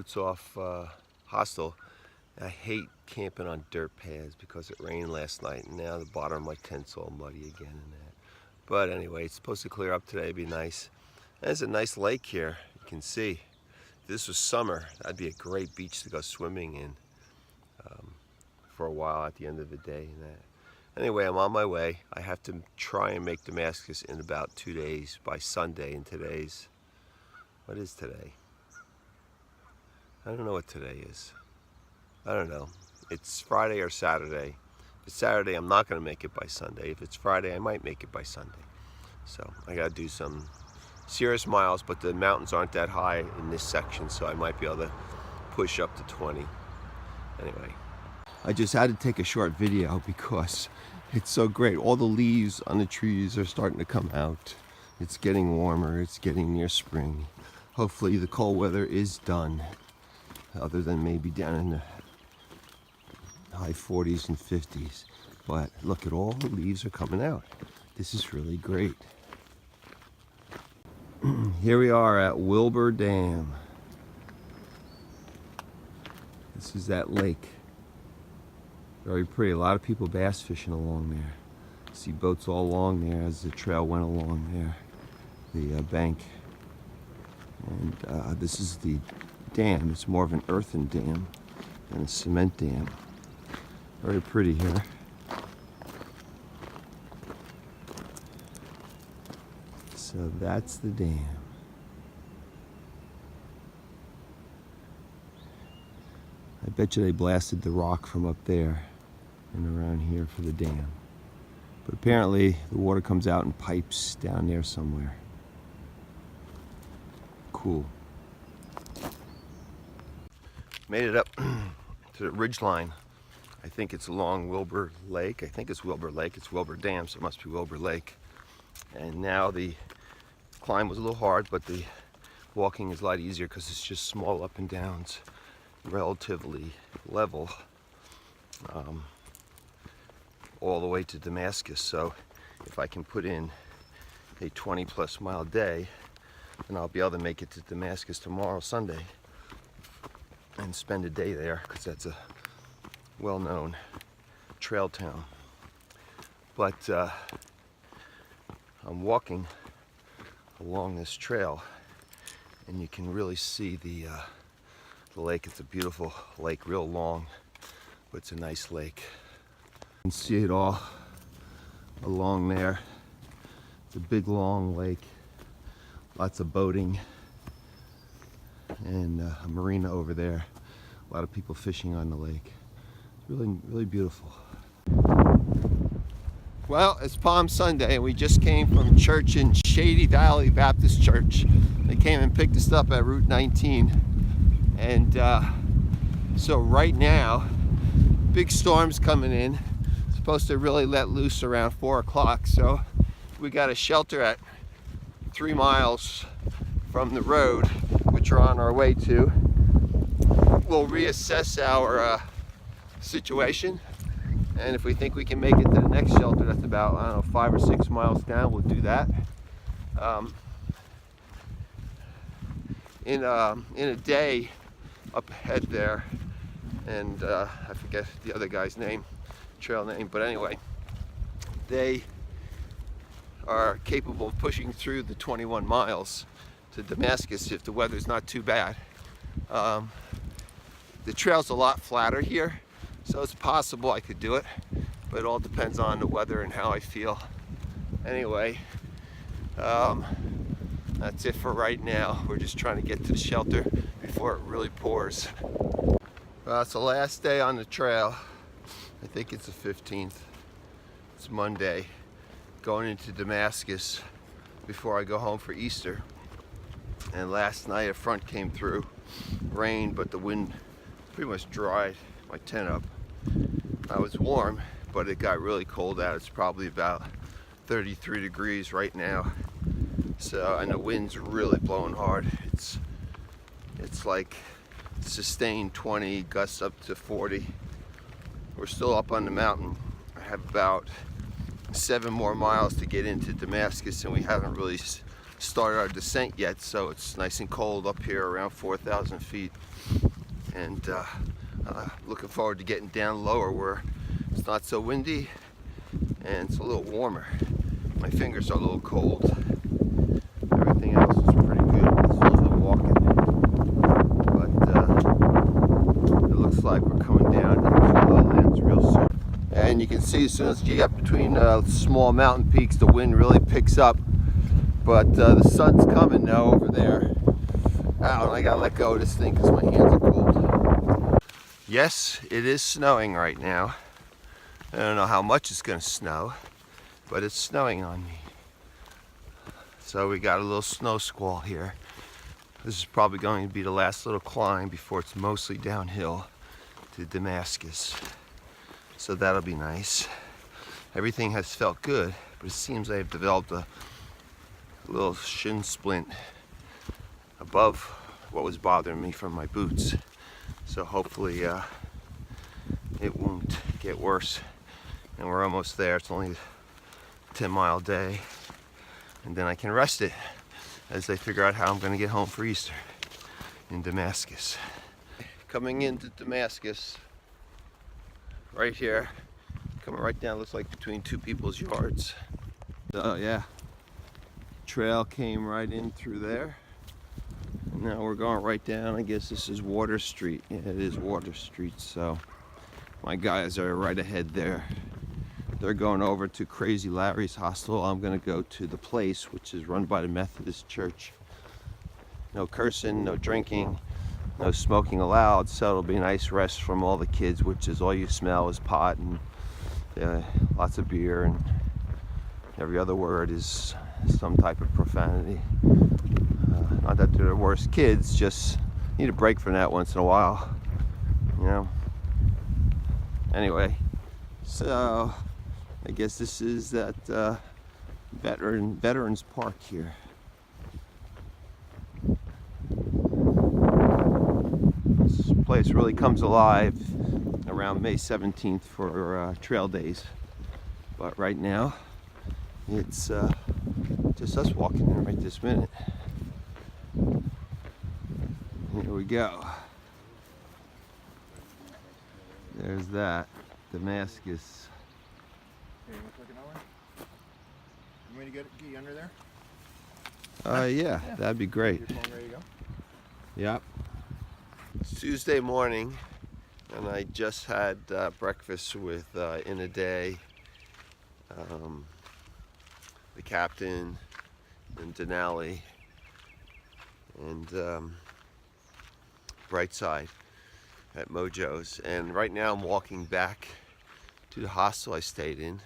boats off Hostel. I hate camping on dirt paths because it rained last night and now the bottom of my tent's all muddy again and that. But anyway, it's supposed to clear up today, be nice. And there's a nice lake here, you can see. If this was summer, that'd be a great beach to go swimming in for a while at the end of the day and that. Anyway, I'm on my way. I have to try and make Damascus in about 2 days by Sunday, and today's, what is today? I don't know what today is. I don't know. It's Friday or Saturday. If it's Saturday, I'm not going to make it by Sunday. If it's Friday, I might make it by Sunday. So I got to do some serious miles, but the mountains aren't that high in this section, so I might be able to push up to 20. Anyway, I just had to take a short video because it's so great. All the leaves on the trees are starting to come out. It's getting warmer. It's getting near spring. Hopefully the cold weather is done, other than maybe down in the high 40s and 50s. But look at all the leaves are coming out. This is really great. Here we are at Wilbur Dam. This is that lake. Very pretty. A lot of people bass fishing along there. See boats all along there as the trail went along there, the bank. And this is the dam. It's more of an earthen dam than a cement dam. Very pretty here. So that's the dam. I bet you they blasted the rock from up there and around here for the dam. But apparently the water comes out in pipes down there somewhere. Cool. Made it up to the ridge line. I think it's along Wilbur Lake. I think it's Wilbur Lake. It's Wilbur Dam, so it must be Wilbur Lake. And now the climb was a little hard, but the walking is a lot easier because it's just small up and downs, relatively level, all the way to Damascus. So if I can put in a 20+ mile day, then I'll be able to make it to Damascus tomorrow, Sunday, and spend a day there, because that's a well-known trail town. But I'm walking along this trail and you can really see the lake. It's a beautiful lake, real long, but it's a nice lake. You can see it all along there. It's a big long lake, lots of boating, and a marina over there. A lot of people fishing on the lake. Really, really beautiful. Well, it's Palm Sunday and we just came from church in Shady Valley Baptist Church. They came and picked us up at Route 19. And so right now, big storm's coming in. It's supposed to really let loose around 4 o'clock. So we got a shelter at 3 miles from the road, which we're on our way to. We'll reassess our situation, and if we think we can make it to the next shelter, that's about, I don't know, 5 or 6 miles down, we'll do that. In a day up ahead there, and I forget the other guy's name, trail name, but anyway, they are capable of pushing through the 21 miles to Damascus if the weather's not too bad. The trail's a lot flatter here, so it's possible I could do it, but it all depends on the weather and how I feel. Anyway, that's it for right now. We're just trying to get to the shelter before it really pours. Well, it's the last day on the trail. I think it's the 15th. It's Monday. Going into Damascus before I go home for Easter. And last night a front came through, rained, but the wind pretty much dried my tent up. I was warm, but it got really cold out. It's probably about 33 degrees right now. So, and the wind's really blowing hard. It's like sustained 20, gusts up to 40. We're still up on the mountain. I have about 7 more miles to get into Damascus, and we haven't really started our descent yet, so it's nice and cold up here around 4,000 feet. And looking forward to getting down lower where it's not so windy and it's a little warmer. My fingers are a little cold. Everything else is pretty good as far as the walking. But it looks like we're coming down into the lowlands real soon. And you can see as soon as you get between small mountain peaks, the wind really picks up. But the sun's coming now over there. Ow, I gotta let go of this thing because my hands are cold. Yes, it is snowing right now. I don't know how much it's gonna snow, but it's snowing on me. So we got a little snow squall here. This is probably going to be the last little climb before it's mostly downhill to Damascus. So that'll be nice. Everything has felt good, but it seems I've developed a little shin splint above what was bothering me from my boots. So hopefully it won't get worse. And we're almost there. It's only a 10-mile day. And then I can rest it as I figure out how I'm going to get home for Easter in Damascus. Coming into Damascus, right here, coming right down, looks like between two people's yards. So yeah, trail came right in through there. And now we're going right down. I guess this is Water Street. Yeah, it is Water Street. So my guys are right ahead there. They're going over to Crazy Larry's hostel. I'm going to go to the place, which is run by the Methodist Church. No cursing, no drinking, no smoking allowed. So it'll be a nice rest from all the kids, which is all you smell is pot and lots of beer, and every other word is some type of profanity. Not that they're the worst kids, just need a break from that once in a while, you know. Anyway, so I guess this is that Veterans Park here. This place really comes alive around May 17th for trail days. But right now, it's just us walking in right this minute. Here we go. There's that, Damascus. Hey, you want to click another one? You want me to get you under there? Yeah, that'd be great. Your phone ready to go? Yep. It's Tuesday morning, and I just had breakfast with In a Day, the captain, and Denali, and Brightside at Mojo's. And right now I'm walking back to the hostel I stayed in,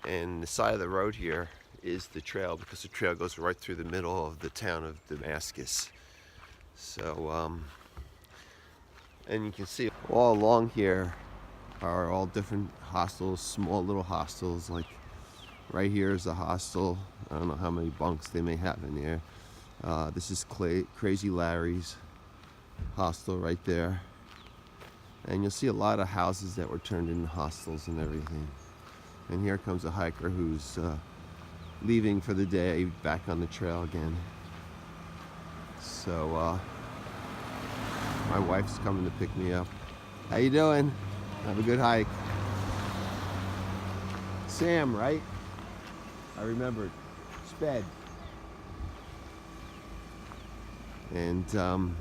and the side of the road here is the trail, because the trail goes right through the middle of the town of Damascus. So and you can see all along here are all different hostels, small little hostels. Like right here is a hostel. I don't know how many bunks they may have in there. This is Crazy Larry's hostel right there. And you'll see a lot of houses that were turned into hostels and everything. And here comes a hiker who's leaving for the day, back on the trail again. So my wife's coming to pick me up. How you doing? Have a good hike. Sam, right? I remembered. SpEd. And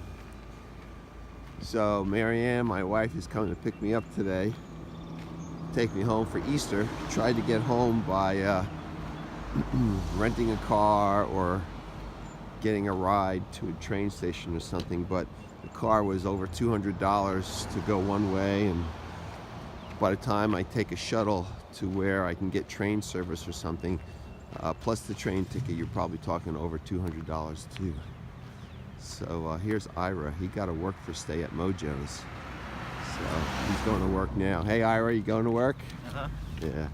so Marianne, my wife, is coming to pick me up today, take me home for Easter. Tried to get home by renting a car or getting a ride to a train station or something, but the car was over $200 to go one way, and by the time I take a shuttle to where I can get train service or something, plus the train ticket, you're probably talking over $200 too. So here's Ira. He got to work for stay at Mojo's. So he's going to work now. Hey Ira, you going to work? Uh-huh. Yeah.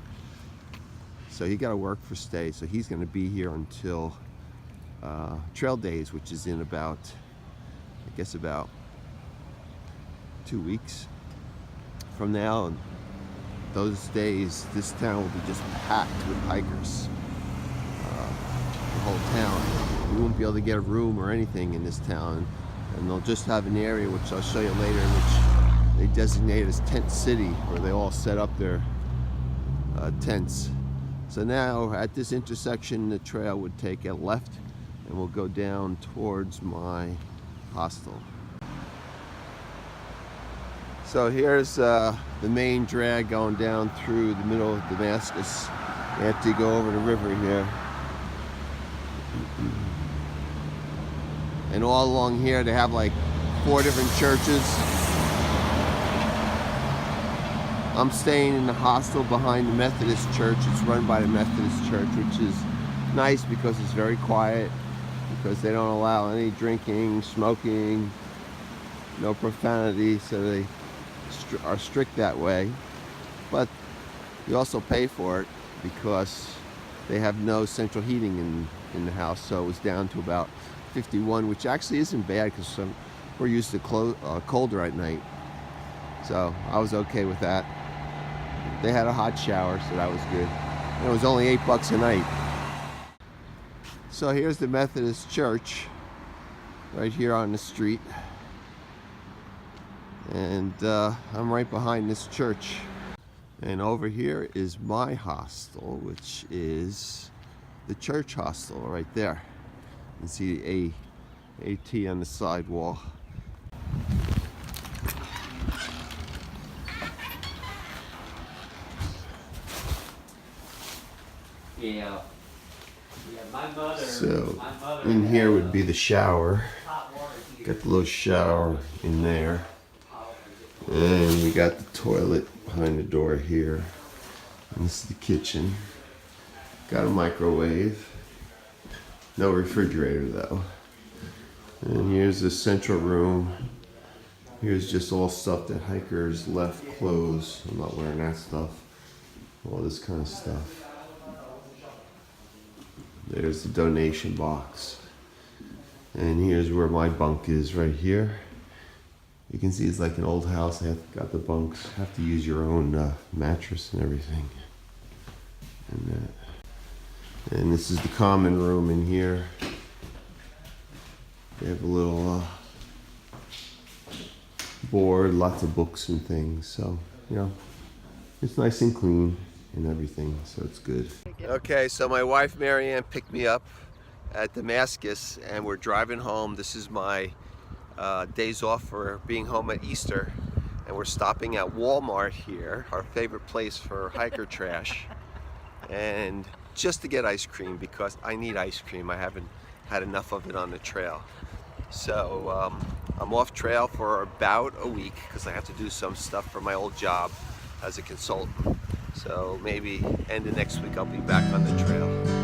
So he got to work for stay. So he's going to be here until trail days, which is in about, I guess about 2 weeks from now. And those days, this town will be just packed with hikers. The whole town. you won't be able to get a room or anything in this town. And they'll just have an area, which I'll show you later, in which they designate as Tent City, where they all set up their tents. So now at this intersection, the trail would take a left and we'll go down towards my hostel. So here's the main drag going down through the middle of Damascus. After you go over the river here. And all along here they have like 4 different churches. I'm staying in the hostel behind the Methodist church. It's run by the Methodist church, which is nice because it's very quiet, because they don't allow any drinking, smoking, no profanity, so they are strict that way. But you also pay for it because they have no central heating in the house, so it was down to about 51, which actually isn't bad because we're used to colder at night. So I was okay with that. They had a hot shower, so that was good. And it was only $8 a night. So here's the Methodist church right here on the street. And I'm right behind this church. And over here is my hostel, which is the church hostel right there. You can see the AT on the side wall. Yeah. My mother. So in here would be the shower. Got the little shower in there. And we got the toilet behind the door here. And this is the kitchen. Got a microwave. No refrigerator though. And here's the central room. Here's just all stuff that hikers left, clothes. I'm not wearing that stuff. All this kind of stuff. There's the donation box. And here's where my bunk is right here. You can see it's like an old house. I have got the bunks. Have to use your own mattress and everything. And this is the common room in here. They have a little board, lots of books and things. So, you know, it's nice and clean and everything, so it's good. Okay, so my wife Marianne picked me up at Damascus and we're driving home. This is my days off for being home at Easter, and we're stopping at Walmart here, our favorite place for hiker trash, and just to get ice cream because I need ice cream. I haven't had enough of it on the trail. So I'm off trail for about a week because I have to do some stuff for my old job as a consultant. So maybe end of next week I'll be back on the trail.